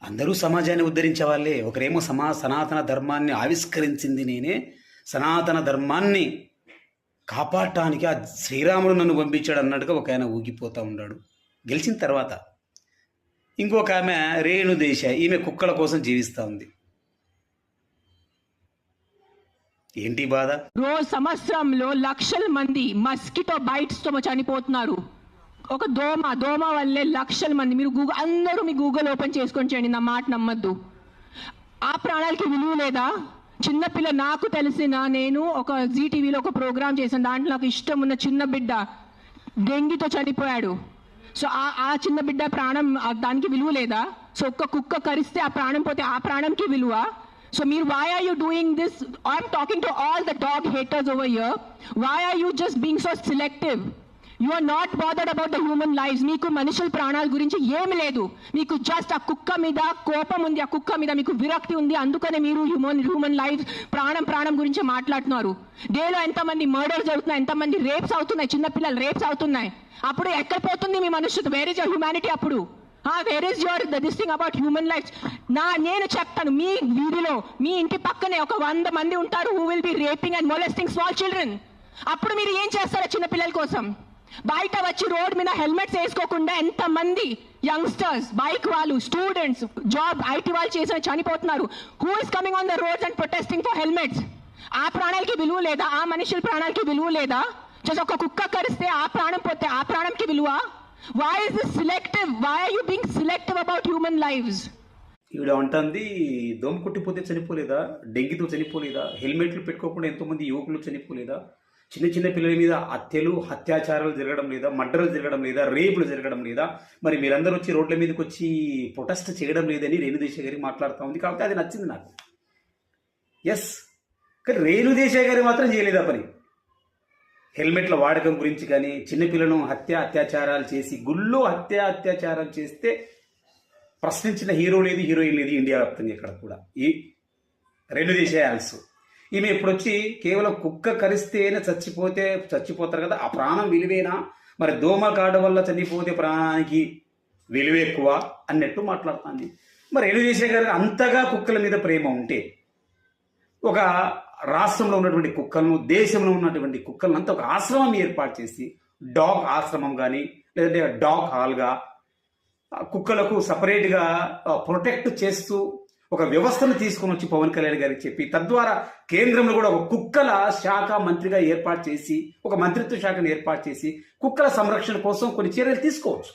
అందరూ సమాజాన్ని ఉద్ధరించే వాళ్ళే. ఒకరేమో సనాతన ధర్మాన్ని ఆవిష్కరించింది నేనే, సనాతన ధర్మాన్ని కాపాడటానికి ఆ శ్రీరాముడు నన్ను పంపించాడు అన్నట్టుగా ఒక ఆయన ఊగిపోతూ ఉన్నాడు గెలిచిన తర్వాత. ఇంకొక ఆమె రేణుదేశ, ఈమె కుక్కల కోసం జీవిస్తూ ఉంది. ఏంటి బాధ? రోజు సంవత్సరంలో లక్షల మంది మస్కిటో బైట్స్ తో చనిపోతున్నారు. ఒక దోమ వల్లే లక్షల మంది. మీరు అందరూ మీ గూగుల్ ఓపెన్ చేసుకొని చేయండి, నా మాట నమ్మద్దు. ఆ ప్రాణాలకి విలువ లేదా? చిన్నపిల్ల, నాకు తెలిసిన, నేను ఒక జీటీవీలో ఒక ప్రోగ్రామ్ చేశాను, దాంట్లో నాకు ఇష్టం ఉన్న చిన్న బిడ్డ డెంగీతో చనిపోయాడు. సో ఆ చిన్న బిడ్డ ప్రాణం, దానికి విలువ లేదా? సో ఒక్క కుక్క కరిస్తే ఆ ప్రాణం పోతే ఆ ప్రాణంకి విలువ? So why are you doing this? I'm talking to all the dog haters over here. Why are you just being so selective? You are not bothered about the human lives. మీకు మనుషుల ప్రాణాల గురించి ఏమి లేదు. మీకు జస్ట్ ఆ కుక్క మీద కోపం ఉంది, ఆ కుక్క మీద మీకు విరక్తి ఉంది. అందుకనే మీరు హ్యూమన్ లైఫ్ ప్రాణం గురించి మాట్లాడుతున్నారు. డేలో ఎంతమంది మర్డర్స్ జరుగుతున్నాయి, ఎంతమంది రేప్స్ అవుతున్నాయి, చిన్నపిల్లలు రేప్స్ అవుతున్నాయి. అప్పుడు ఎక్కడ పోతుంది మీ మనుషులు? Where is your humanity? అప్పుడు where is your this thing about human life? నేను చెప్తాను, మీ వీధిలో మీ ఇంటి పక్కనే ఒక 100 మంది ఉంటారు who will be raping and molesting small children. అప్పుడు మీరు ఏం చేస్తారో చిన్నపిల్లల కోసం? బయట వచ్చి రోడ్ మీద హెల్మెట్స్ వేసుకోకుండా ఎంతమంది యంగ్స్టర్స్, బైక్ వాళ్ళు, స్టూడెంట్స్, జాబ్ ఐటీ వాళ్ళు చేసిన చనిపోతున్నారు. Who is coming on the roads and protesting for helmets? ఆ ప్రాణాలకి విలువ లేదా? ఆ మనుషుల ప్రాణాలకి విలువ లేదా? జస్ట్ ఒక కుక్క కరిస్తే ఆ ప్రాణం పోతే ఆ ప్రాణంకి విలువ? Why is this selective? Why are you being selective about human lives? ఈవిడ అంటుంది, దోమ కుట్టిపోతే చనిపోలేదా? డెంగీతో చనిపోలేదా? హెల్మెట్లు పెట్టుకోకుండా ఎంతోమంది యువకులు చనిపోలేదా? చిన్న పిల్లల మీద హత్యలు, అత్యాచారాలు జరగడం లేదా? మర్డర్లు జరగడం లేదా? రేపులు జరగడం లేదా? మరి మీరందరూ వచ్చి రోడ్ల మీదకి వచ్చి ప్రొటెస్ట్ చేయడం లేదని రేణుదేశ గారి మాట్లాడుతూ ఉంది. కాబట్టి అది నచ్చింది నాకు. ఎస్, కానీ రేణుదేశ గారి మాత్రం చేయలేదా పని? హెల్మెట్ల వాడకం గురించి కానీ, చిన్నపిల్లను అత్యాచారాలు చేసి గుళ్ళో అత్యాచారాలు చేస్తే ప్రశ్నించిన హీరో లేదు, హీరోయిన్ లేదు ఇండియా వ్యాప్తంగా ఇక్కడ కూడా. ఈ రేణుదేశ ఆల్సో ఈమె ఇప్పుడు వచ్చి కేవలం కుక్క కరిస్తేనే చచ్చిపోతారు కదా, ఆ ప్రాణం విలువేనా? మరి దోమ కాడ వల్ల చనిపోతే ప్రాణానికి విలువ ఎక్కువ అన్నట్టు మాట్లాడుతుంది. మరి రేణుదేశ గారికి అంతగా కుక్కల మీద ప్రేమ ఉంటే ఒక రాష్ట్రంలో ఉన్నటువంటి కుక్కలను, దేశంలో ఉన్నటువంటి కుక్కలను అంతా ఒక ఆశ్రమం ఏర్పాటు చేసి, డాగ్ ఆశ్రమం కానీ లేదంటే డాగ్ హాల్గా కుక్కలకు సపరేట్గా ప్రొటెక్ట్ చేస్తూ ఒక వ్యవస్థను తీసుకొని వచ్చి పవన్ కళ్యాణ్ గారికి చెప్పి, తద్వారా కేంద్రంలో కూడా ఒక కుక్కల శాఖ మంత్రిగా ఏర్పాటు చేసి, ఒక మంత్రిత్వ శాఖను ఏర్పాటు చేసి కుక్కల సంరక్షణ కోసం కొన్ని చర్యలు తీసుకోవచ్చు.